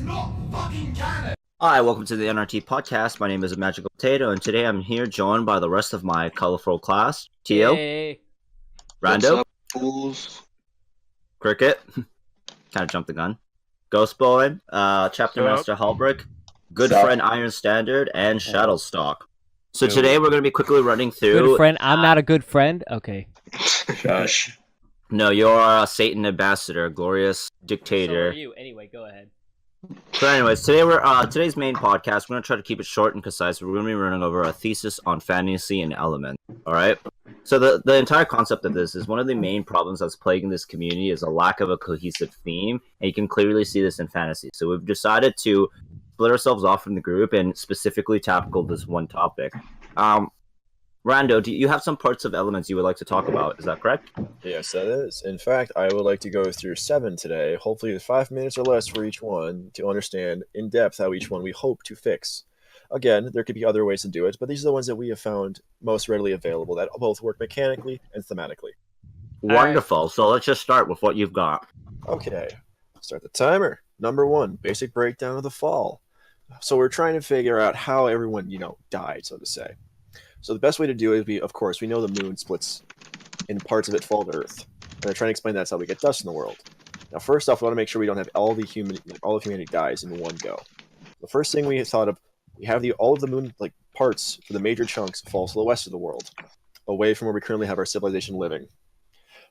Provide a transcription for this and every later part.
not fucking canon! Hi, welcome to the NRT Podcast. My name is Magical Potato, and today I'm here joined by the rest of my colorful class. Tio, Hey. Rando, What's up, fools? Cricket, kind of jumped the gun, Ghost Boy, Chapter Master Halbrick, Good Friend Iron Standard, and Shadowstock. So today we're going to be quickly running through... Good friend? I'm not a good friend? Okay. Gosh. No, you're a Satan ambassador, glorious dictator. So are you. Anyway, go ahead. So anyways, today's main podcast, we're going to try to keep it short and concise. We're going to be running over a thesis on fantasy and element, alright? So the entire concept of this is one of the main problems that's plaguing this community is a lack of a cohesive theme, and you can clearly see this in fantasy. So we've decided to split ourselves off from the group and specifically tackle this one topic. Rando, do you have some parts of elements you would like to talk about? Is that correct? Yes, that is. In fact, I would like to go through 7 today, hopefully 5 minutes or less for each one, to understand in depth how each one we hope to fix. Again, there could be other ways to do it, but these are the ones that we have found most readily available that both work mechanically and thematically. Wonderful. So let's just start with what you've got. Okay, start the timer. Number 1, basic breakdown of the fall. So we're trying to figure out how everyone, died, so to say. So the best way to do it is, of course, we know the moon splits and parts of it fall to Earth. And I'm trying to explain that's how we get dust in the world. Now, first off, we want to make sure we don't have all of humanity dies in one go. The first thing we thought of, we have all of the moon parts for the major chunks fall to the west of the world, away from where we currently have our civilization living.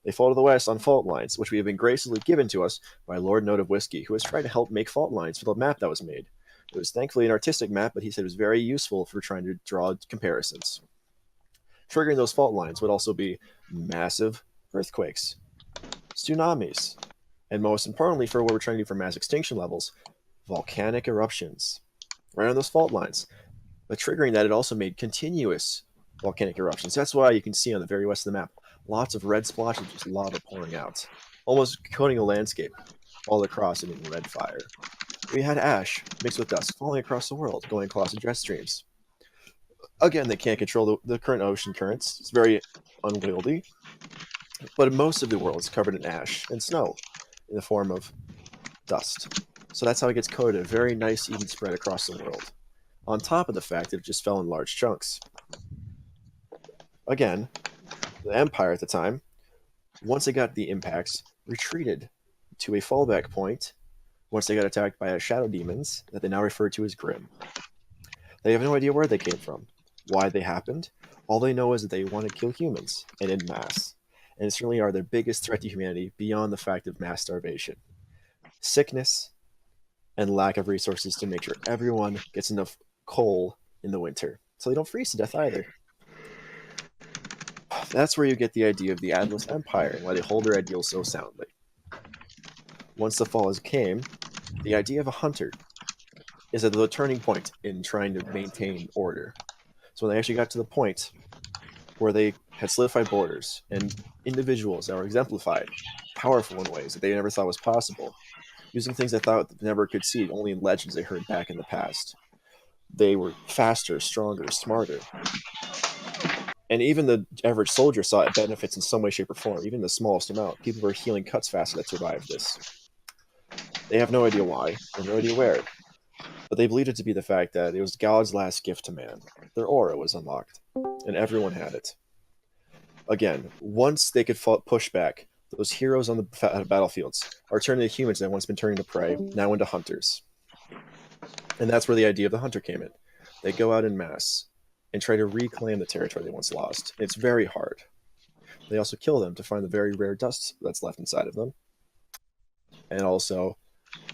They fall to the west on fault lines, which we have been graciously given to us by Lord Note of Whiskey, who has tried to help make fault lines for the map that was made. It was thankfully an artistic map, but he said it was very useful for trying to draw comparisons. Triggering those fault lines would also be massive earthquakes, tsunamis, and most importantly for what we're trying to do for mass extinction levels, volcanic eruptions. Right on those fault lines. But triggering that, it also made continuous volcanic eruptions. That's why you can see on the very west of the map, lots of red splotches, just lava pouring out, almost coating a landscape all across it in red fire. We had ash mixed with dust falling across the world, going across the jet streams. Again, they can't control the current ocean currents. It's very unwieldy. But most of the world is covered in ash and snow in the form of dust. So that's how it gets coated, a very nice even spread across the world. On top of the fact that it just fell in large chunks. Again, the Empire at the time, once they got the impacts, retreated to a fallback point once they got attacked by shadow demons that they now refer to as Grim. They have no idea where they came from, why they happened. All they know is that they want to kill humans, and in mass. And certainly are their biggest threat to humanity beyond the fact of mass starvation. Sickness and lack of resources to make sure everyone gets enough coal in the winter, so they don't freeze to death either. That's where you get the idea of the Atlas Empire and why they hold their ideals so soundly. Once the fall came, the idea of a hunter is at the turning point in trying to maintain order. So when they actually got to the point where they had solidified borders and individuals that were exemplified, powerful in ways that they never thought was possible, using things they thought they never could see, only in legends they heard back in the past. They were faster, stronger, smarter. And even the average soldier saw it benefits in some way, shape, or form, even the smallest amount. People were healing cuts faster that survived this. They have no idea why, or no idea where. But they believed it to be the fact that it was God's last gift to man. Their aura was unlocked, and everyone had it. Again, once they could push back, those heroes on the battlefields are turning to humans that had once been turning to prey, now into hunters. And that's where the idea of the hunter came in. They go out in mass and try to reclaim the territory they once lost. It's very hard. They also kill them to find the very rare dust that's left inside of them. And also,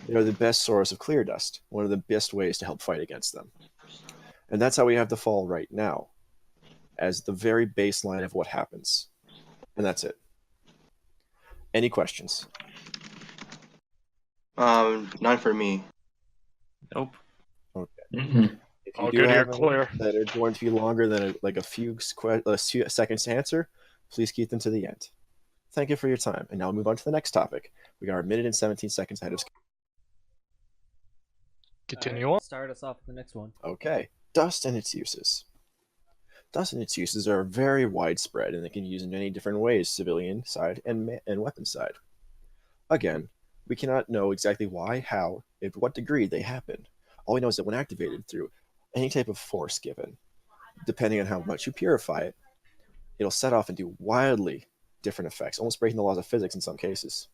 they are the best source of clear dust, one of the best ways to help fight against them. And that's how we have the fall right now, as the very baseline of what happens. And that's it. Any questions? None for me. Nope. Okay. Mm-hmm. If All do good here, have any clear. that are going to be longer than a few seconds to answer, please keep them to the end. Thank you for your time. And now we'll move on to the next topic. We got our minute and 17 seconds ahead of schedule. Continue on. Start us off with the next one. Okay. Dust and its uses. Dust and its uses are very widespread, and they can be used in many different ways, civilian side and weapon side. Again, We cannot know exactly why, how, and to what degree they happen. All we know is that when activated through any type of force given, depending on how much you purify it, it'll set off and do wildly different effects, almost breaking the laws of physics in some cases.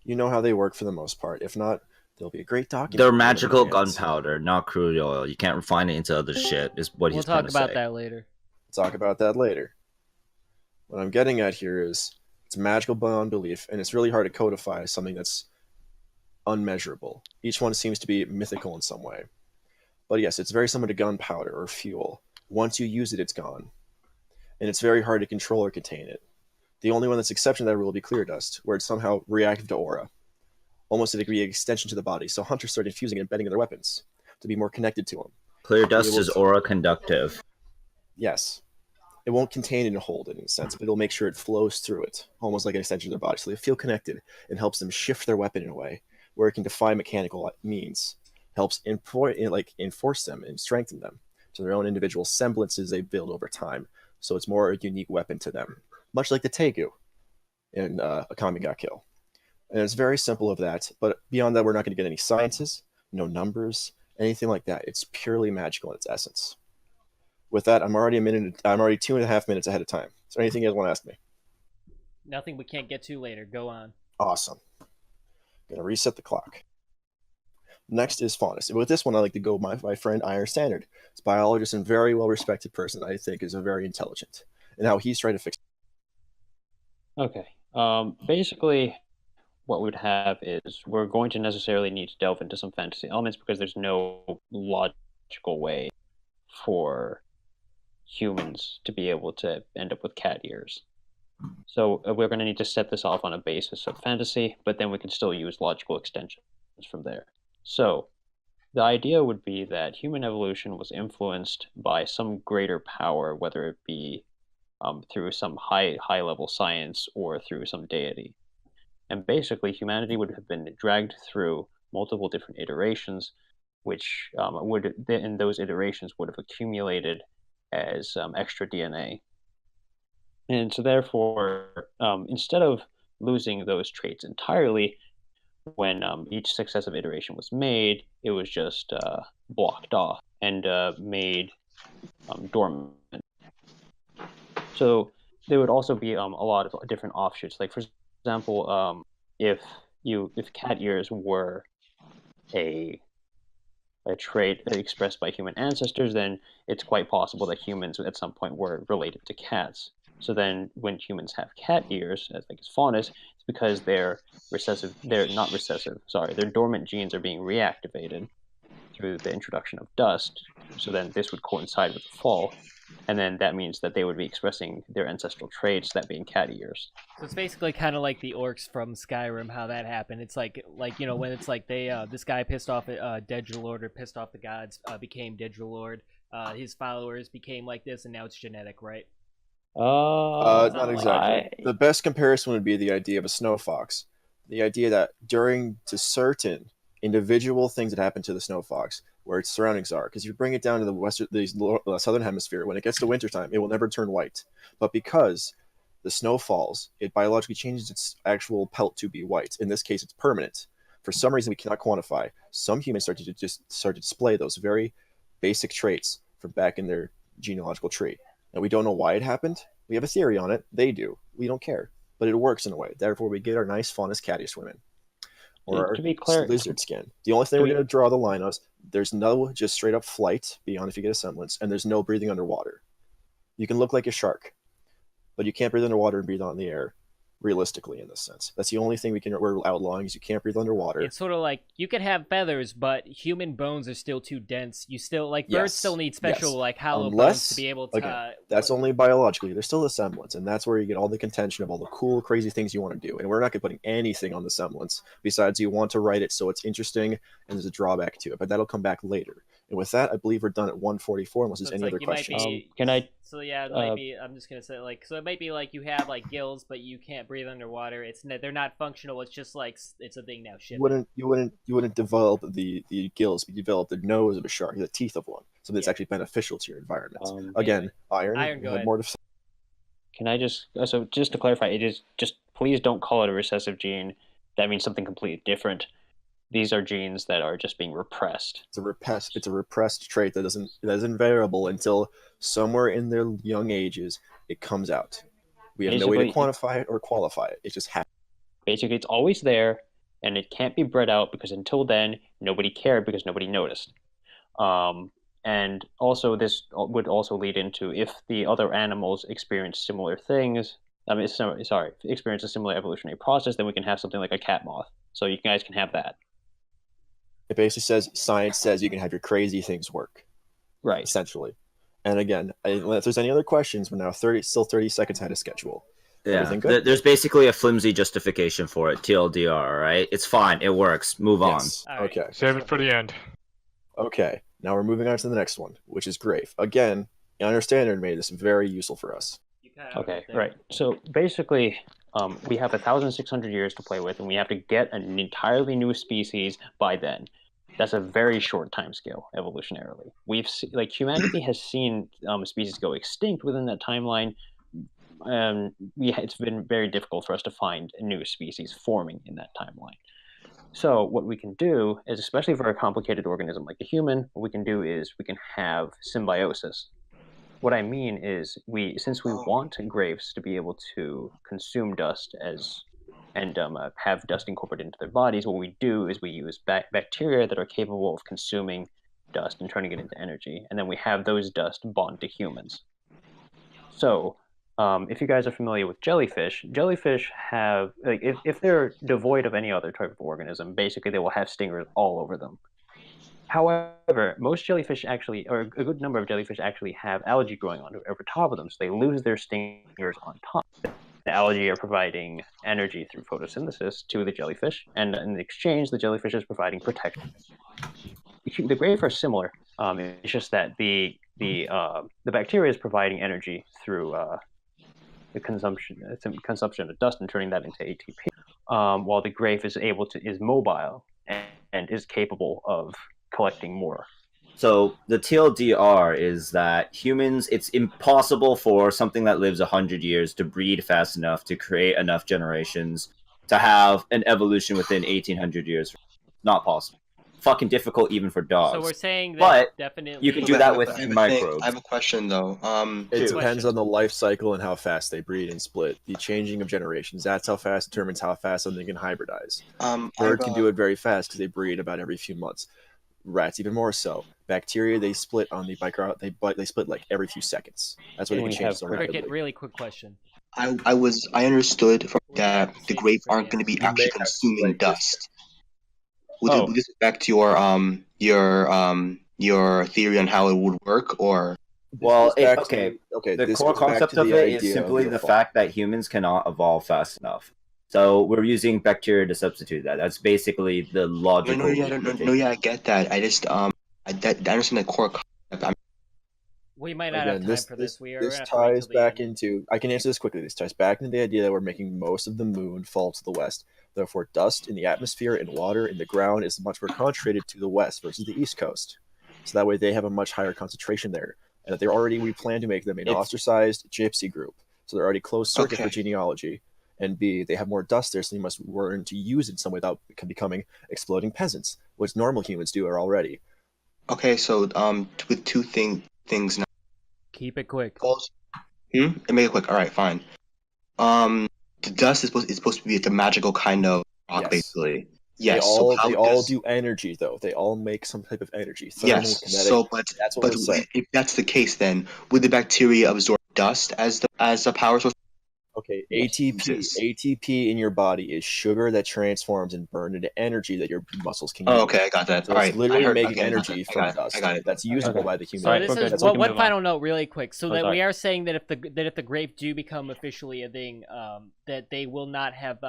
You know how they work for the most part. If not, there'll be a great document. They're magical gunpowder, not crude oil. You can't refine it into other shit, is what he's trying to say. We'll talk about that later. Talk about that later. What I'm getting at here is it's magical beyond belief, and it's really hard to codify something that's unmeasurable. Each one seems to be mythical in some way. But yes, it's very similar to gunpowder or fuel. Once you use it, it's gone. And it's very hard to control or contain it. The only one that's exception to that rule will be clear dust, where it's somehow reactive to aura, almost a degree of extension to the body. So hunters start infusing and embedding in their weapons to be more connected to them. Clear dust is aura conductive. Yes. It won't contain it and hold it in a sense, but it'll make sure it flows through it, almost like an extension of their body. So they feel connected and helps them shift their weapon in a way where it can defy mechanical means, helps enforce them and strengthen them to their own individual semblances they build over time. So it's more a unique weapon to them, much like the Tegu in Akami ga Kill. And it's very simple of that, but beyond that, we're not going to get any sciences, no numbers, anything like that. It's purely magical in its essence. With that, I'm already 2.5 minutes ahead of time. Is there anything you guys want to ask me? Nothing we can't get to later. Go on. Awesome. Gonna reset the clock. Next is faunus. With this one, I like to go my friend Iron Standard. It's a biologist and very well-respected person I think is very intelligent. And how he's trying to fix it. Okay. Basically, what we'd have is we're going to necessarily need to delve into some fantasy elements because there's no logical way for humans to be able to end up with cat ears. So we're going to need to set this off on a basis of fantasy, but then we can still use logical extensions from there. So the idea would be that human evolution was influenced by some greater power, whether it be through some high level science or through some deity. And basically, humanity would have been dragged through multiple different iterations, which in those iterations would have accumulated as extra DNA. And so therefore, instead of losing those traits entirely, when each successive iteration was made, it was just blocked off and made dormant. So there would also be a lot of different offshoots. Like, for example, if cat ears were a trait expressed by human ancestors, then it's quite possible that humans at some point were related to cats. So then when humans have cat ears, as faunus, it's because their dormant genes are being reactivated through the introduction of dust. So then this would coincide with the fall. And then that means that they would be expressing their ancestral traits, that being cat ears. So it's basically kind of like the orcs from Skyrim, how that happened. It's like when it's like they this guy pissed off Dedralord, or pissed off the gods, became Dedralord. His followers became like this, and now it's genetic, right? Not exactly. The best comparison would be the idea of a snow fox. The idea that during to certain individual things that happen to the snow fox, where its surroundings are, because you bring it down to the southern hemisphere, when it gets to wintertime, it will never turn white. But because the snow falls, it biologically changes its actual pelt to be white. In this case, it's permanent. For some reason we cannot quantify, some humans start to display those very basic traits from back in their genealogical tree. And we don't know why it happened. We have a theory on it. They do. We don't care. But it works in a way. Therefore, we get our nice faunus cattiest women. Or to be clear, lizard skin. The only thing we're going to draw the line on is there's no just straight up flight beyond if you get a semblance, and there's no breathing underwater. You can look like a shark, but you can't breathe underwater and breathe on the air, realistically, in this sense. That's the only thing we're outlawing is you can't breathe underwater. It's sort of like you can have feathers, but human bones are still too dense. You still birds still need special hollow bones to be able to. Again, that's only biologically. There's still a semblance, and that's where you get all the contention of all the cool, crazy things you want to do. And we're not going to put anything on the semblance besides you want to write it so it's interesting and there's a drawback to it. But that'll come back later. And with that, I believe we're done at 1:44. Unless there's any other questions. Can I? So yeah, it might be. I'm just gonna say so it might be like you have gills, but you can't breathe underwater. They're not functional. It's just it's a thing now. Shit. You wouldn't develop the gills, but you develop the nose of a shark, the teeth of one, something that's actually beneficial to your environment. Again, Iron, you go have ahead. more to say. Can I just to clarify? It is just please don't call it a recessive gene. that means something completely different. These are genes that are just being repressed. It's a repressed trait that isn't variable until somewhere in their young ages it comes out. We have no way to Basically- quantify it or qualify it. It just happens. Basically, it's always there, and it can't be bred out because until then, nobody cared because nobody noticed. And also, this would also lead into if the other animals experience similar things. Experience a similar evolutionary process, then we can have something like a cat moth. So you guys can have that. It basically says science says you can have your crazy things work, Right. essentially. And again, if there's any other questions, we're now 30 seconds ahead of schedule. Yeah, Everything good? there's basically a flimsy justification for it. TLDR, right? It's fine. It works. Move Yes. All right. Okay. Save it for the end. Okay. Now we're moving on to the next one, which is Graif. Again, Honor Standard made this very useful for us. Okay, right. So basically, we have 1,600 years to play with, and we have to get an entirely new species by then. That's a very short time scale evolutionarily. Humanity has seen species go extinct within that timeline. It's been very difficult for us to find a new species forming in that timeline. So what we can do is, especially for a complicated organism like a human, what we can do is we can have symbiosis. What I mean is, since we want Graves to be able to consume dust and have dust incorporated into their bodies, what we do is we use bacteria that are capable of consuming dust and turning it into energy, and then we have those dust bond to humans. So, if you guys are familiar with jellyfish have, if they're devoid of any other type of organism, basically they will have stingers all over them. However, most jellyfish actually, or a good number of jellyfish actually have algae growing over top of them, so they lose their stingers on top. The algae are providing energy through photosynthesis to the jellyfish, and in exchange, the jellyfish is providing protection. The Graif are similar. It's just that the bacteria is providing energy through the consumption of dust and turning that into ATP, while the Graif is mobile and is capable of collecting more. So the TLDR is that humans, it's impossible for something that lives 100 years to breed fast enough to create enough generations to have an evolution within 1800 years. Not possible. Fucking difficult even for dogs. So we're saying that But definitely you can do that with I have microbes. I have a question though. It Shoot. depends on the life cycle and how fast they breed and split. The changing of generations, that's how fast determines how fast something can hybridize. Bird can do it very fast because they breed about every few months. Rats even more so. Bacteria, they split on the they split like every few seconds. That's why they And can we change have so Cricket, rapidly. really quick question. I understood from that the Graif aren't going to be You may actually have to consuming break this. dust. Would this affect your theory on how it would work, or Well, This goes back okay. Okay, The this core goes back concept to of the it is idea simply of the fall. fact that humans cannot evolve fast enough. So we're using bacteria to substitute that. That's basically the logical. I get that. I just I understand the core concept. We might not Again, have time for this. We are this gonna have to wait ties till the back end. into. I can answer this quickly. This ties back into the idea that we're making most of the moon fall to the west. Therefore, dust in the atmosphere and water in the ground is much more concentrated to the west versus the east coast. So that way, they have a much higher concentration there, and that we plan to make them an It's- ostracized gypsy group. So they're already closed circuit for Okay. genealogy. And B, they have more dust there, so they must learn to use it in some way without becoming exploding peasants, which normal humans do already. Okay, so with two things now. Keep it quick. And make it quick. All right, fine. The dust is supposed to be the magical kind of rock, Yes. basically. Yes. They all do energy though. They all make some type of energy. Thermal, Yes. kinetic. So, but That's what we're saying. if that's the case, then would the bacteria absorb dust as the power source? Okay, Yes, ATP in your body is sugar that transforms and burned into energy that your muscles can use. Oh, okay, I got that. So All it's right, literally I heard- making okay, energy I from got it, dust. I got it. That's usable Okay. by the human. So Alright, this okay, is that's what we one can move on. final note, really quick. So Oh, that sorry. we are saying that if the Graif do become officially a thing, that they will not have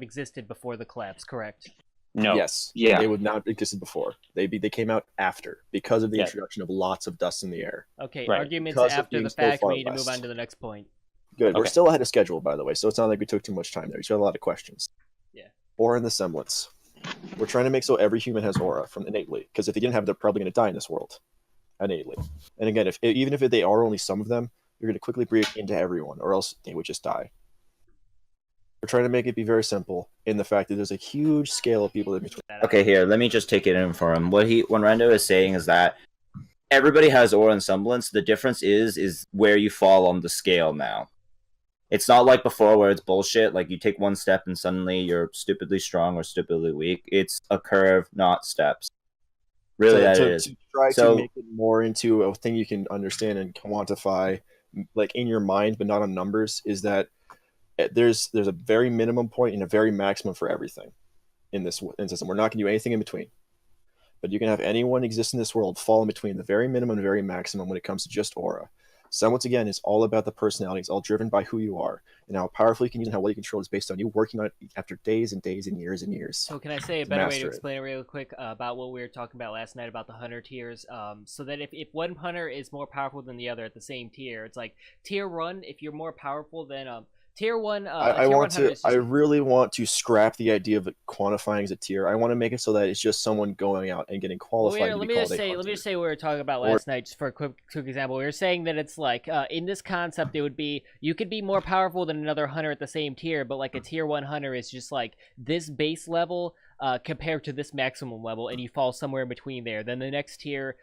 existed before the collapse. Correct? No. Yes. Yeah. They would not have existed before. They came out after because of the Yeah. introduction of lots of dust in the air. Okay. Right. Arguments Because of after being the so fact. far We need to move west. on to the next point. Good. We're Okay. still ahead of schedule, by the way, so it's not like we took too much time there. You still have a lot of questions. Yeah. Aura and the semblance. We're trying to make so every human has aura from innately, because if they didn't have it, they're probably going to die in this world. Innately. And again, even if they are only some of them, you're going to quickly breed into everyone, or else they would just die. We're trying to make it be very simple in the fact that there's a huge scale of people in between. Okay, here, let me just take it in for him. What Rando is saying is that everybody has aura and semblance. The difference is where you fall on the scale now. It's not like before where it's bullshit. Like you take one step and suddenly you're stupidly strong or stupidly weak. It's a curve, not steps. Really, To try to make it more into a thing you can understand and quantify, like in your mind, but not on numbers, is that there's a very minimum point and a very maximum for everything in this system. We're not going to do anything in between. But you can have anyone exist in this world fall in between the very minimum and very maximum when it comes to just aura. Semblance, again, is all about the personality. It's all driven by who you are and how powerful you can use and how well you control is based on you working on it after days and days and years and years. So can I say a better way to explain it real quick about what we were talking about last night about the hunter tiers? So that if one hunter is more powerful than the other at the same tier, it's like tier 1, if you're more powerful than tier 1. I really want to scrap the idea of it quantifying as a tier. I want to make it so that it's just someone going out and getting qualified. Let me just say what we were talking about last night, just for a quick example. We were saying that it's like in this concept, it would be you could be more powerful than another hunter at the same tier, but like a tier 1 hunter is just like this base level compared to this maximum level, and you fall somewhere in between there. Then the next tier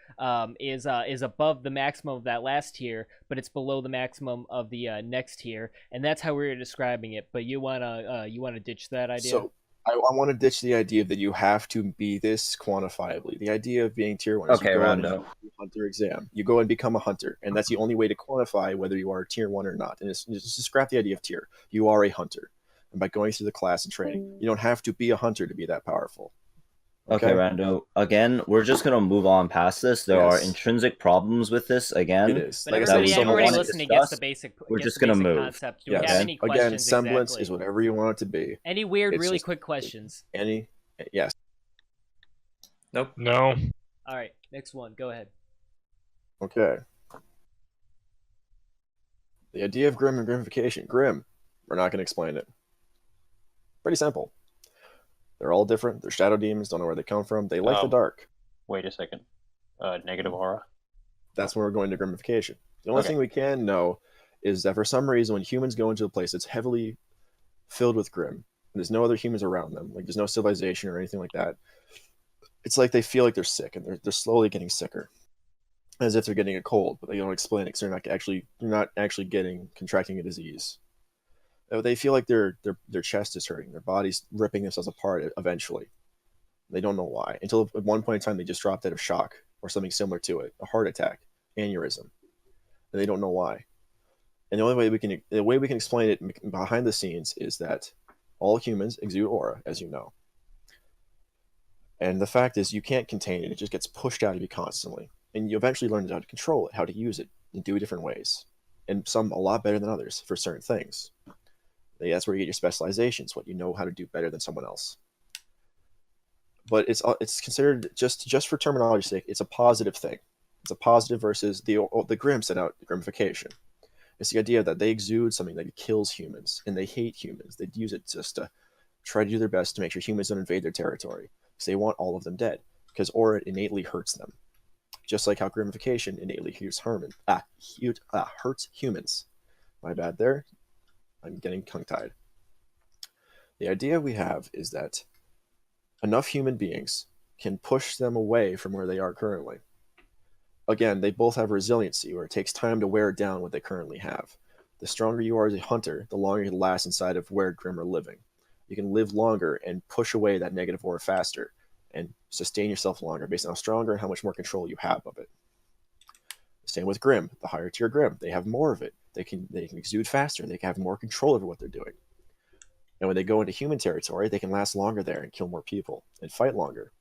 is above the maximum of that last tier, but it's below the maximum of the next tier, and that's how we were describing it. But you wanna ditch that idea? So I want to ditch the idea that you have to be this quantifiably. The idea of being tier 1 is you go on a hunter exam. You go and become a hunter, and that's the only way to quantify whether you are tier 1 or not. And it's just to scrap the idea of tier. You are a hunter. And by going through the class and training, you don't have to be a hunter to be that powerful. Okay, Rando. Again, we're just gonna move on past this. There are intrinsic problems with this. Again, it is. But everybody listening gets the basic. We're just gonna move. Concept. Do we have any questions? Again, semblance is whatever you want it to be. Any weird, really quick questions? Yes. Nope. No. All right, next one. Go ahead. Okay. The idea of Grim and Grimmification. Grim. We're not going to explain it. Pretty simple. They're all different. They're shadow demons. Don't know where they come from. They like the dark. Wait a second. Negative aura? That's when we're going to Grimmification. The only thing we can know is that for some reason, when humans go into a place that's heavily filled with Grim, and there's no other humans around them, like there's no civilization or anything like that, it's like they feel like they're sick, and they're slowly getting sicker, as if they're getting a cold, but they don't explain it because they're not actually contracting a disease. They feel like their chest is hurting, their body's ripping themselves apart eventually. They don't know why. Until at one point in time, they just dropped out of shock or something similar to it, a heart attack, aneurysm, and they don't know why. And the way we can explain it behind the scenes is that all humans exude aura, as you know. And the fact is, you can't contain it. It just gets pushed out of you constantly. And you eventually learn how to control it, how to use it, and do it different ways. And some a lot better than others for certain things. That's where you get your specializations, what you know how to do better than someone else. But it's considered, just for terminology's sake, it's a positive thing. It's a positive versus the Grimm set out Grimmification. It's the idea that they exude something that kills humans, and they hate humans. They use it just to try to do their best to make sure humans don't invade their territory, because they want all of them dead, because aura innately hurts them. Just like how Grimmification innately hurts humans. My bad there. I'm getting tongue-tied. The idea we have is that enough human beings can push them away from where they are currently. Again, they both have resiliency, where it takes time to wear down what they currently have. The stronger you are as a hunter, the longer you can last inside of where Grimm are living. You can live longer and push away that negative aura faster and sustain yourself longer based on how stronger and how much more control you have of it. Same with Grimm. The higher tier Grimm, they have more of it. They can exude faster. They can have more control over what they're doing. And when they go into human territory, they can last longer there and kill more people and fight longer.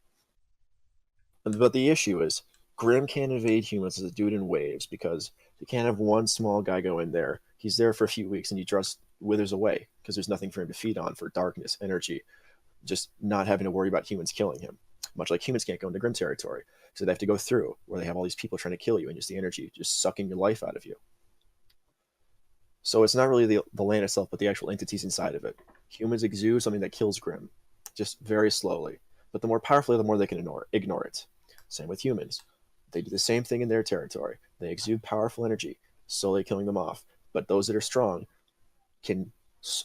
But the issue is, Grimm can't invade humans as a dude in waves, because you can't have one small guy go in there. He's there for a few weeks and he just withers away because there's nothing for him to feed on for darkness, energy, just not having to worry about humans killing him. Much like humans can't go into Grimm territory. So they have to go through where they have all these people trying to kill you and just the energy just sucking your life out of you. So it's not really the land itself, but the actual entities inside of it. Humans exude something that kills Grimm, just very slowly. But the more powerfully, the more they can ignore it. Same with humans. They do the same thing in their territory. They exude powerful energy, slowly killing them off. But those that are strong can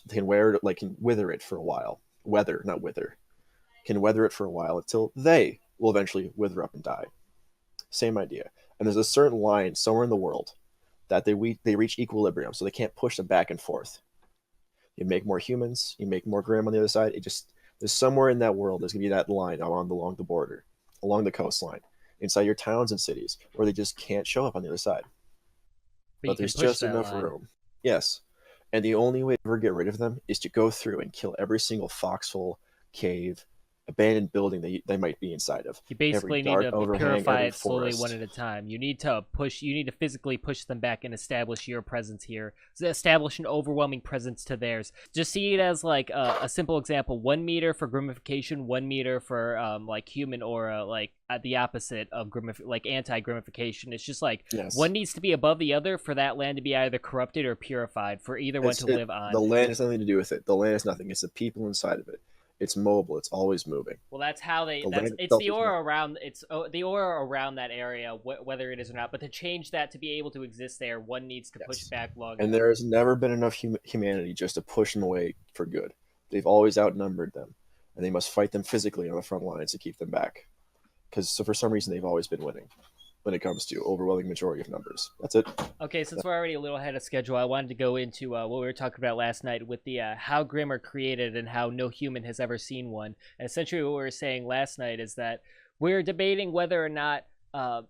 They can wear it, like can wither it for a while. Weather, not wither. Can weather it for a while until they will eventually wither up and die. Same idea. And there's a certain line somewhere in the world that they reach equilibrium, so they can't push them back and forth. You make more humans, you make more Grimm on the other side. There's somewhere in that world there's gonna be that line along the border, along the coastline, inside your towns and cities, where they just can't show up on the other side. But there's just enough room. Yes. And the only way to ever get rid of them is to go through and kill every single foxhole, cave, abandoned building that they might be inside of. You basically need to purify it slowly, one at a time. You need to physically push them back and establish your presence here. So establish an overwhelming presence to theirs. Just see it as like a simple example: 1 meter for Grimmification, 1 meter for like human aura, like at the opposite of anti-Grimmification. It's just like one needs to be above the other for that land to be either corrupted or purified for either one to live on. The land has nothing to do with it. The land has nothing. It's the people inside of it. It's mobile. It's always moving. Well, that's how they. It's the aura around. It's the aura around that area, whether it is or not. But to change that to be able to exist there, one needs to push back long. And there has never been enough humanity just to push them away for good. They've always outnumbered them, and they must fight them physically on the front lines to keep them back. Because for some reason they've always been winning when it comes to overwhelming majority of numbers. That's it. Okay, since we're already a little ahead of schedule, I wanted to go into what we were talking about last night with the how Grimm are created and how no human has ever seen one. And essentially what we were saying last night is that we're debating whether or not how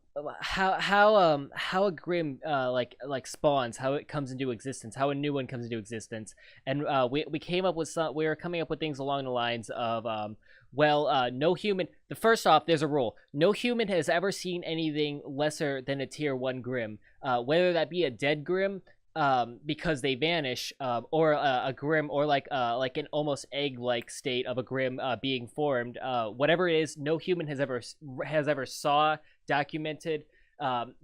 a Grimm like spawns, how it comes into existence, how a new one comes into existence. And we came up with we were coming up with things along the lines of no human. First off, there's a rule: no human has ever seen anything lesser than a tier 1 Grimm, whether that be a dead Grimm, because they vanish, or a Grimm, or like an almost egg-like state of a Grimm being formed. Whatever it is, no human has ever saw, documented.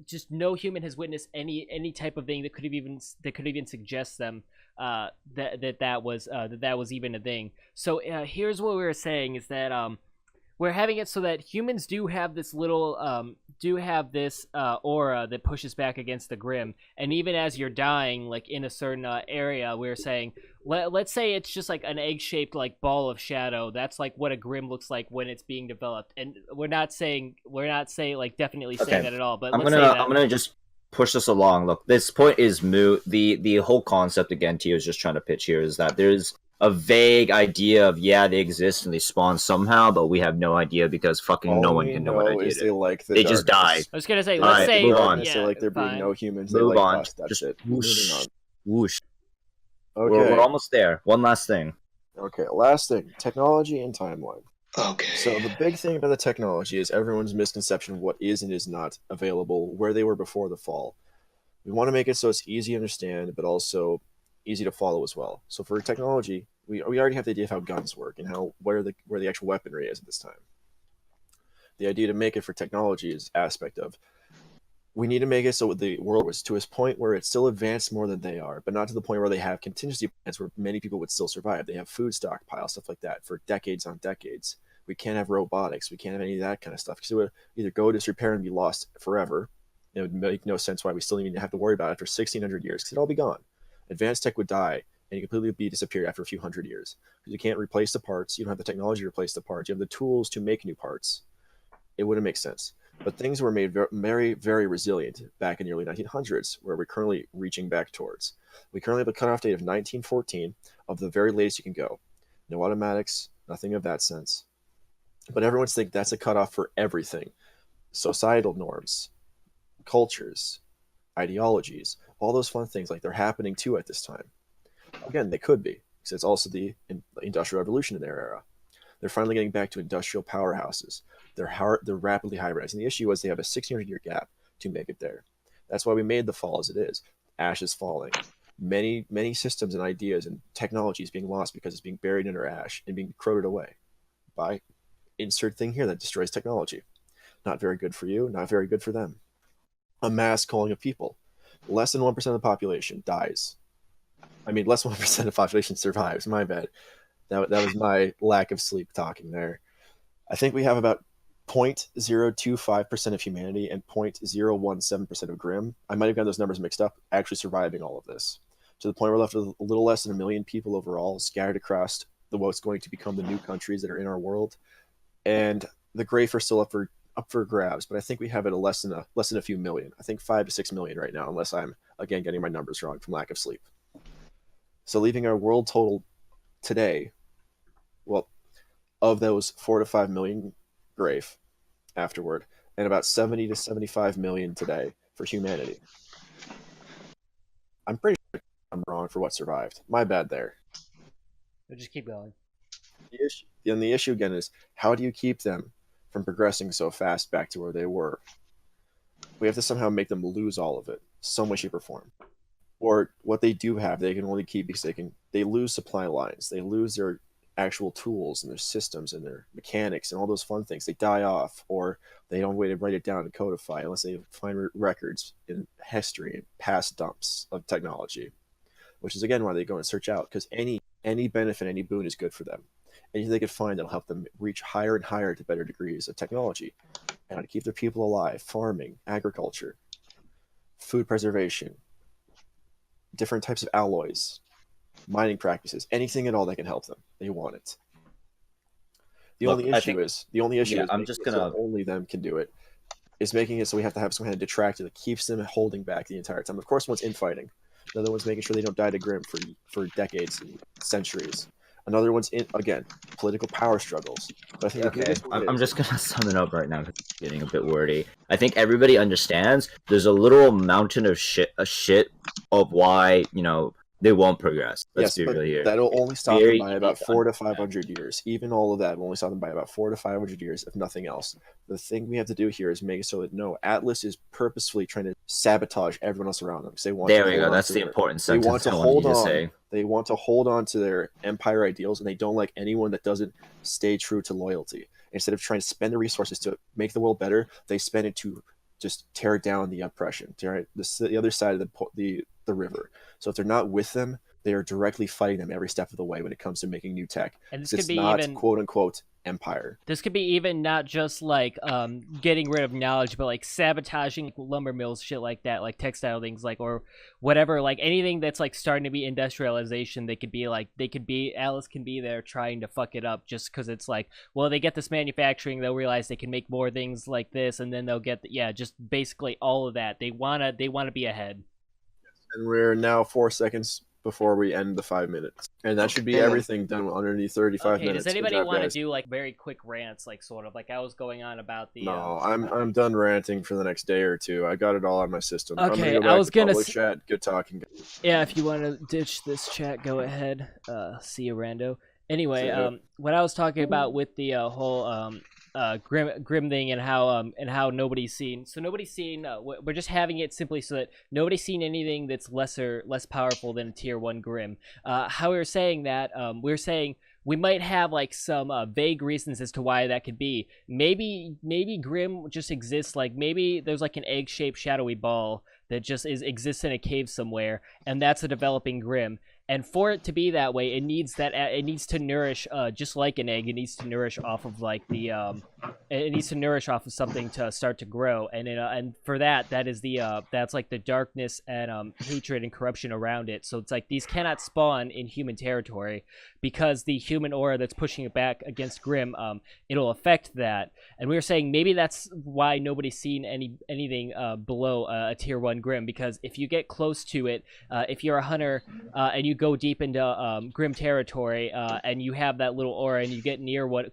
Just no human has witnessed any type of thing that could even suggest them that was even a thing. So here's what we were saying is that we're having it so that humans do have this little aura that pushes back against the Grimm, and even as you're dying, like in a certain area, we're saying let's say it's just like an egg-shaped like ball of shadow. That's like what a Grimm looks like when it's being developed, and we're not saying like definitely saying that at all. But I'm gonna just push this along. Look, this point is moot. The whole concept again, Tio is just trying to pitch here is that there's a vague idea of they exist and they spawn somehow, but we have no idea because fucking no one can know what idea they just die. I was gonna say, let's say move on. They like there being no humans. Move they on. That Just shit. whoosh. Moving on. Whoosh. Okay. We're almost there. One last thing. Okay, last thing: technology and timeline. Okay. So the big thing about the technology is everyone's misconception of what is and is not available where they were before the fall. We want to make it so it's easy to understand, but also easy to follow as well. So for technology, we already have the idea of how guns work and where the actual weaponry is at this time. The idea to make it for technology is aspect of we need to make it so the world was to a point where it's still advanced more than they are, but not to the point where they have contingency plans where many people would still survive. They have food stockpiles, stuff like that, for decades on decades. We can't have robotics. We can't have any of that kind of stuff because it would either go disrepair and be lost forever. It would make no sense why we still even have to worry about it after 1,600 years because it'd all be gone. Advanced tech would die and completely be disappeared after a few hundred years because you can't replace the parts. You don't have the technology to replace the parts. You have the tools to make new parts. It wouldn't make sense. But things were made very, very resilient back in the early 1900s, where we're currently reaching back towards. We currently have a cutoff date of 1914 of the very latest you can go. No automatics, nothing of that sense. But everyone's think that's a cutoff for everything. Societal norms, cultures, ideologies, all those fun things, like they're happening too at this time. Again, they could be, because it's also the Industrial Revolution in their era. They're finally getting back to industrial powerhouses. They're rapidly high-rising. The issue was they have a 600-year gap to make it there. That's why we made the fall as it is. Ash is falling. Many systems and ideas and technologies being lost because it's being buried under ash and being corroded away by insert thing here that destroys technology. Not very good for you, not very good for them. A mass culling of people. Less than 1% of the population dies. I mean, less than 1% of the population survives. My bad. That was my lack of sleep talking there. I think we have about 0.025% of humanity and 0.017% of Grimm. I might have got those numbers mixed up, actually surviving all of this. to the point we're left with a little less than 1 million people overall, scattered across what's going to become the new countries that are in our world. And the Graif are still up for grabs, but I think we have it less than a few million. I think 5 to 6 million right now, unless I'm again getting my numbers wrong from lack of sleep. So leaving our world total today, well, of those 4 to 5 million Graif afterward, and about 70 to 75 million today for humanity. I'm pretty sure I'm wrong for what survived. My bad there. We'll just keep going. The issue again is, how do you keep them from progressing so fast back to where they were? We have to somehow make them lose all of it, some way, shape, or form. Or what they do have, they can only keep because they lose supply lines, they lose their actual tools and their systems and their mechanics and all those fun things. They die off, or they don't wait to write it down and codify unless they find records in history and past dumps of technology, which is again why they go and search out, because any benefit, any boon is good for them. Anything they can find that'll help them reach higher and higher to better degrees of technology and to keep their people alive, farming, agriculture, food preservation, different types of alloys, mining practices, anything at all that can help them. They want it. The only issue is I'm just gonna so only them can do it, is making it so we have to have some kind of detractor that keeps them holding back the entire time. Of course, one's infighting. Another one's making sure they don't die to Grimm for decades and centuries. Another one's in, again, political power struggles. But I think Okay, I'm just gonna sum it up right now because it's getting a bit wordy. I think everybody understands there's a literal mountain of shit of why, they won't progress. Let's be real here. That'll only stop them by about 400 to 500 years. Even all of that will only stop them by about 400 to 500 years, if nothing else. The thing we have to do here is make it so that Atlas is purposefully trying to sabotage everyone else around them because they want. There we go. That's the important sentence they want to I hold wanted on. to say. They want to hold on to their empire ideals, and they don't like anyone that doesn't stay true to loyalty. Instead of trying to spend the resources to make the world better, they spend it to just tear down the oppression, tear the other side of the river. So if they're not with them, they are directly fighting them every step of the way when it comes to making new tech. And this it's could be not even quote unquote empire. This could be even not just like getting rid of knowledge, but like sabotaging lumber mills, shit like that, like textile things, like, or whatever, like anything that's like starting to be industrialization. Alice can be there trying to fuck it up just because it's like, well, they get this manufacturing, they'll realize they can make more things like this, and then they'll get just basically all of that. They wanna be ahead. And we're now 4 seconds before we end the 5 minutes, and that should be everything done underneath 35 minutes. Does anybody want to do like very quick rants, like sort of like I was going on about the? No, I'm done ranting for the next day or two. I got it all on my system. Okay, I'm I was gonna chat. Good talking. Yeah, if you want to ditch this chat, go ahead. See you, rando. Anyway, what I was talking about with the whole Grim thing and how nobody's seen. So nobody's seen. We're just having it simply so that nobody's seen anything that's less powerful than a tier 1 Grim. How we were saying that, we're saying we might have like some vague reasons as to why that could be. Maybe Grim just exists. Like maybe there's like an egg-shaped shadowy ball that just exists in a cave somewhere, and that's a developing Grim. And for it to be that way, it needs to nourish, just like an egg. It needs to nourish off of like it needs to nourish off of something to start to grow. And for that is that's like the darkness and hatred and corruption around it. So it's like these cannot spawn in human territory because the human aura that's pushing it back against Grim, it'll affect that. And we were saying maybe that's why nobody's seen anything below a tier 1 Grim, because if you get close to it, if you're a hunter and you go deep into Grim territory and you have that little aura and you get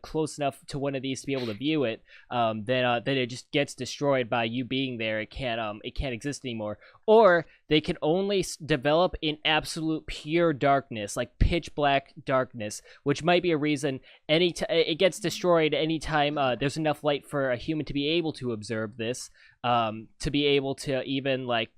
close enough to one of these to be able to view it, then it just gets destroyed by you being there. It can't exist anymore. Or they can only develop in absolute pure darkness, like pitch black darkness, which might be a reason it gets destroyed anytime there's enough light for a human to be able to observe this, to be able to even like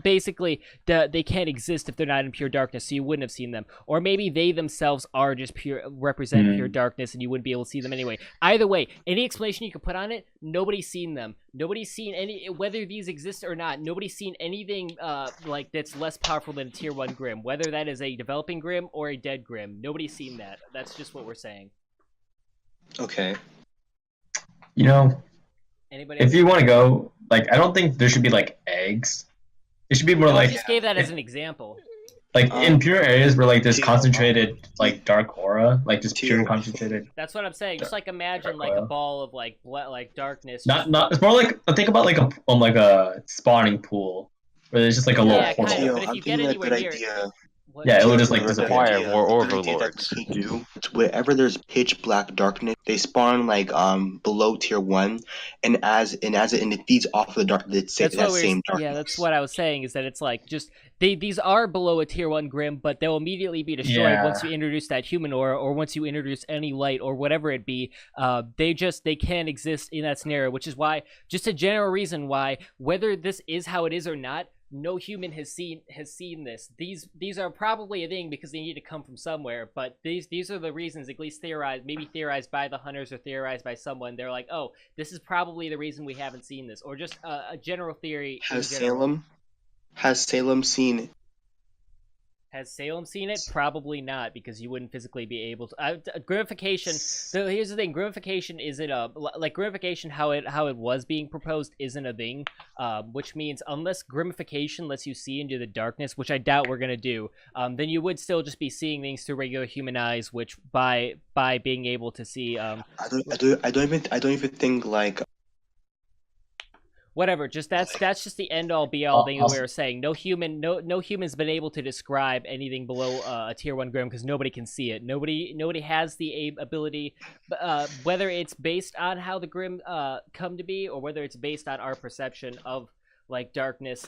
basically they can't exist if they're not in pure darkness, so you wouldn't have seen them. Or maybe they themselves are just represent pure darkness and you wouldn't be able to see them anyway. Either way, any explanation you could put on it, nobody's seen them. Nobody's seen any, whether these exist or not, nobody's seen anything like that's less powerful than a tier 1 Grim, whether that is a developing Grim or a dead Grim. Nobody's seen that. That's just what we're saying. Okay. Anybody if you want to go, like, I don't think there should be like eggs. It should be more I like just gave that as an example. Like in pure areas where like there's tier concentrated like dark aura, like just tier pure one. concentrated. That's what I'm saying. Just like imagine Dark like a oil. ball of like darkness. Not. It's more like think about like a spawning pool where there's just like a little Yeah, kind portal. of. But if I'm you get thinking anywhere good near, idea. Yeah, it will Tio, just like good disappear. Require idea. more Good idea that overlords. we can do. Wherever there's pitch black darkness, they spawn like below tier 1, and it feeds off of the dark that same darkness. Yeah, that's what I was saying. Is that it's like just these are below a tier 1 Grim, but they'll immediately be destroyed Yeah. once you introduce that human aura, or once you introduce any light or whatever it be. They can't exist in that scenario, which is why just a general reason why whether this is how it is or not. No human has seen this. These are probably a thing because they need to come from somewhere. But these are the reasons, at least theorized by the hunters or theorized by someone. They're like, oh, this is probably the reason we haven't seen this, or just a general theory. Has Salem seen? Has Salem seen it? Probably not, because you wouldn't physically be able to. Grimmification. So here's the thing: Grimmification isn't like Grimmification. How it was being proposed isn't a thing. Which means unless Grimmification lets you see into the darkness, which I doubt we're gonna do, then you would still just be seeing things through regular human eyes. Which by being able to see, I don't even think like. Whatever, just that's just the end all be all thing that we were saying. No human's been able to describe anything below a tier 1 Grim because nobody can see it. Nobody has the ability, whether it's based on how the Grim come to be or whether it's based on our perception of like darkness.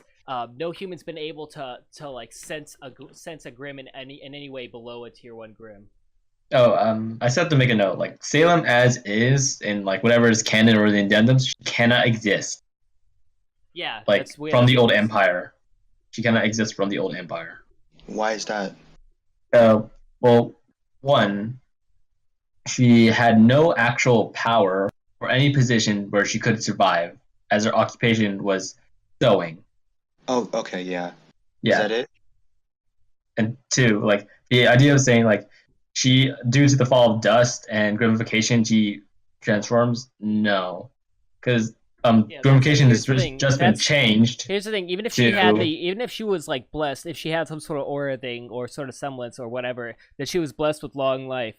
No human's been able to like sense a Grim in any way below a tier 1 Grim. Oh, I just have to make a note. Like Salem as is in like whatever is canon or the addendums cannot exist. Yeah, like from the old empire. She cannot exist from the old empire. Why is that? Well, one, she had no actual power or any position where she could survive, as her occupation was sewing. Oh, okay, yeah. Yeah. Is that it? And two, like the idea of saying like she, due to the fall of dust and Grimmification, she transforms. No, because Grimmification has just been changed. Here's the thing: even if she was like blessed, if she had some sort of aura thing or sort of semblance or whatever, that she was blessed with long life,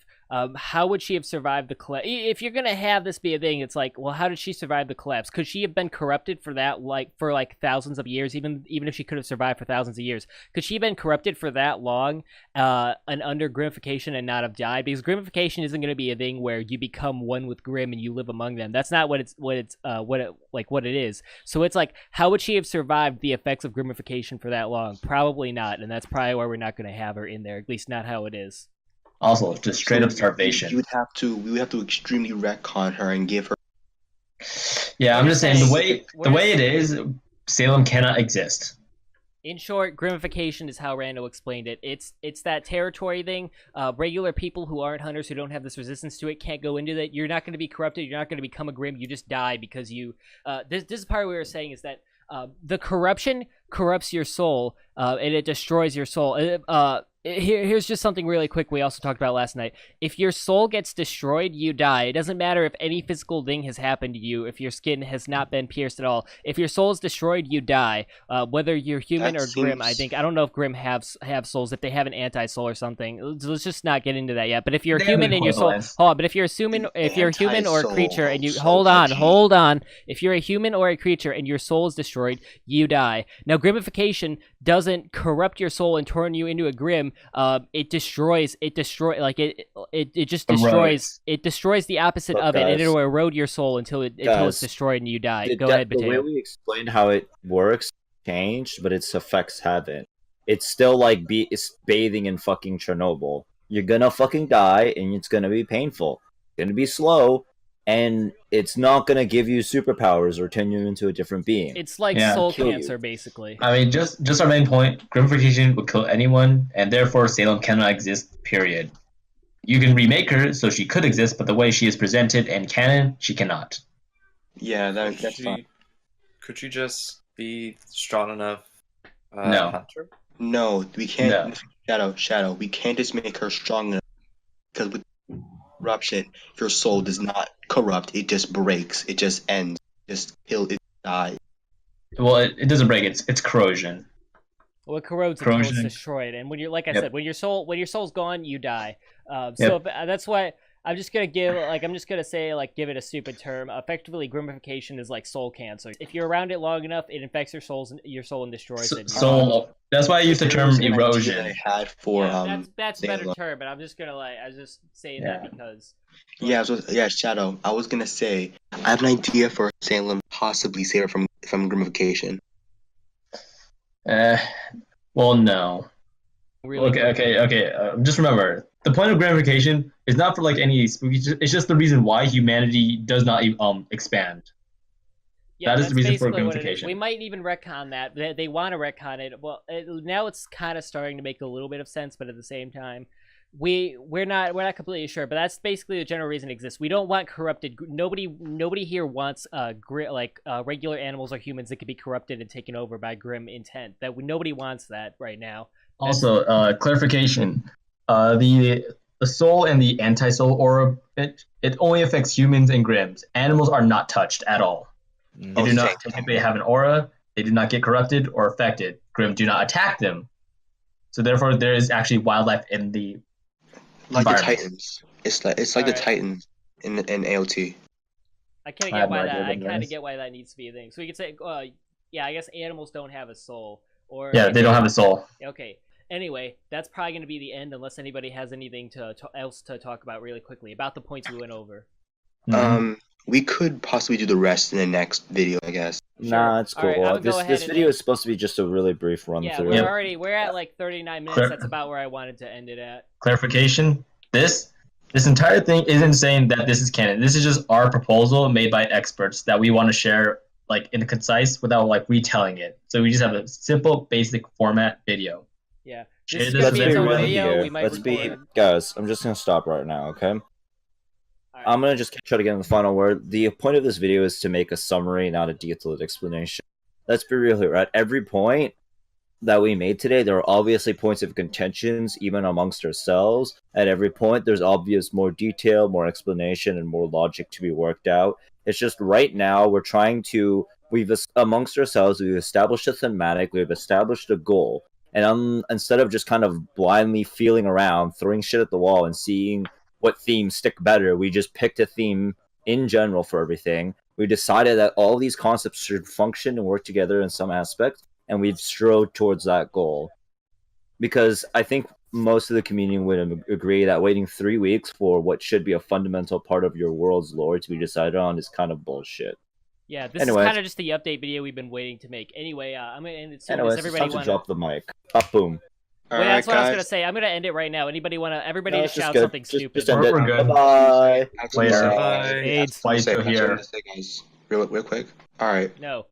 how would she have survived the collapse? If you're gonna have this be a thing, it's like, well, how did she survive the collapse? Could she have been corrupted for that, for thousands of years? Even if she could have survived for thousands of years, could she have been corrupted for that long, and under Grimmification and not have died? Because Grimmification isn't gonna be a thing where you become one with Grim and you live among them. That's not what it is. So it's like, how would she have survived the effects of Grimmification for that long? Probably not, and that's probably why we're not gonna have her in there. At least not how it is. Also, just straight up starvation. We would have to extremely retcon her and give her. Yeah, I'm just saying the way it is, Salem cannot exist. In short, Grimmification is how Rando explained it. It's that territory thing. Regular people who aren't hunters, who don't have this resistance to it, can't go into that. You're not going to be corrupted. You're not going to become a Grim. You just die because you. This is part we were saying is that the corruption corrupts your soul, and it destroys your soul. Here's just something really quick we also talked about last night. If your soul gets destroyed, you die. It doesn't matter if any physical thing has happened to you, if your skin has not been pierced at all. If your soul is destroyed, you die. Whether you're human or Grim, I don't know if Grim have souls, if they have an anti-soul or something. Let's just not get into that yet. But if you're human and your soul... Hold on, but if you're human or a creature and you... Hold on. If you're a human or a creature and your soul is destroyed, you die. Now, Grimmification doesn't corrupt your soul and turn you into a Grim. It destroys the opposite of it, and it'll erode your soul until it's destroyed and you die. Go ahead, Potato. The way we explained how it works changed, but its effects haven't. It's still like it's bathing in fucking Chernobyl. You're gonna fucking die, and it's gonna be painful. It's gonna be slow, and it's not gonna give you superpowers or turn you into a different being. It's like soul cancer, basically. I mean, just our main point: Grimmification would kill anyone, and therefore Salem cannot exist. Period. You can remake her so she could exist, but the way she is presented in canon, she cannot. Yeah, that's fine. Could she just be strong enough? No. Hunter? No, we can't. No. Shadow. We can't just make her strong enough, because with corruption, your soul does not corrupt. It just breaks. It just ends. It dies. Well, it doesn't break. It's corrosion. Well, it corrodes until it's Corrosion. destroyed, and when you're like I Yep. said, when your soul's gone, you die. Yep. So that's why I'm just gonna give give it a stupid term. Effectively, Grimmification is like soul cancer. If you're around it long enough, it infects your soul and destroys it. So that's why I use the term There's an idea erosion. I had for that's a better Salem. term, but I'm just gonna I was just saying Yeah. that because. Shadow. I was gonna say I have an idea for Salem possibly save her from Grimmification. Well, no. Really Okay. Just remember, the point of Grimmification is not for like any spooky. It's just the reason why humanity does not expand. Yeah, That is that's the reason for basically what it is. Grimmification. We might even retcon that. They want to retcon it. Well, now it's kind of starting to make a little bit of sense, but at the same time, we're not completely sure. But that's basically the general reason it exists. We don't want corrupted. Nobody here wants regular animals or humans that could be corrupted and taken over by grim intent. Nobody wants that right now. Also, clarification: the soul and the anti-soul aura, it only affects humans and grims. Animals are not touched at all. They do not technically have an aura. They do not get corrupted or affected. Grim do not attack them. So therefore, there is actually wildlife in the Like the environment. Titans. It's like the Alright. Titans in AOT. I kind I of have get why no that. idea I what that kind of is. get why that needs to be a thing. So we could say, I guess animals don't have a soul. Or Yeah, they don't have a soul. Okay. Anyway, that's probably going to be the end unless anybody has anything else to talk about really quickly about the points we went over. We could possibly do the rest in the next video, I guess. Nah, it's cool. Alright, I'm gonna go ahead This and video end- is supposed to be just a really brief run Yeah, through. we're at like 39 minutes. Clar- That's about where I wanted to end it at. Clarification: this entire thing isn't saying that this is canon. This is just our proposal made by experts that we want to share like in a concise without like retelling it. So we just have a simple, basic format video. Yeah. Share This is this gonna Let's be be its own real video. here. We might Let's be, record. guys. I'm just gonna stop right now, okay? Alright. I'm gonna just try to get in the final word. The point of this video is to make a summary, not a detailed explanation. Let's be real here. At every point that we made today, there are obviously points of contentions, even amongst ourselves. At every point, there's obvious more detail, more explanation, and more logic to be worked out. It's just right now amongst ourselves, we've established a thematic, we've established a goal, and instead of just kind of blindly feeling around, throwing shit at the wall, and seeing what themes stick better, we just picked a theme in general for everything. We decided that all these concepts should function and work together in some aspect, and we've strode towards that goal. Because I think most of the community would agree that waiting 3 weeks for what should be a fundamental part of your world's lore to be decided on is kind of bullshit. Yeah, this Anyways. is kind of just the update video we've been waiting to make. Anyway, I'm gonna end it soon. Anyways, Does it's everybody time to want drop the mic. Up, boom. Well, that's what I was gonna say. I'm gonna end it right now. Everybody No, to it's just shout good. something Just stupid. end it. We're good. Bye. Later. Bye. AIDS. Why you still here? Guys, real quick. All right. No.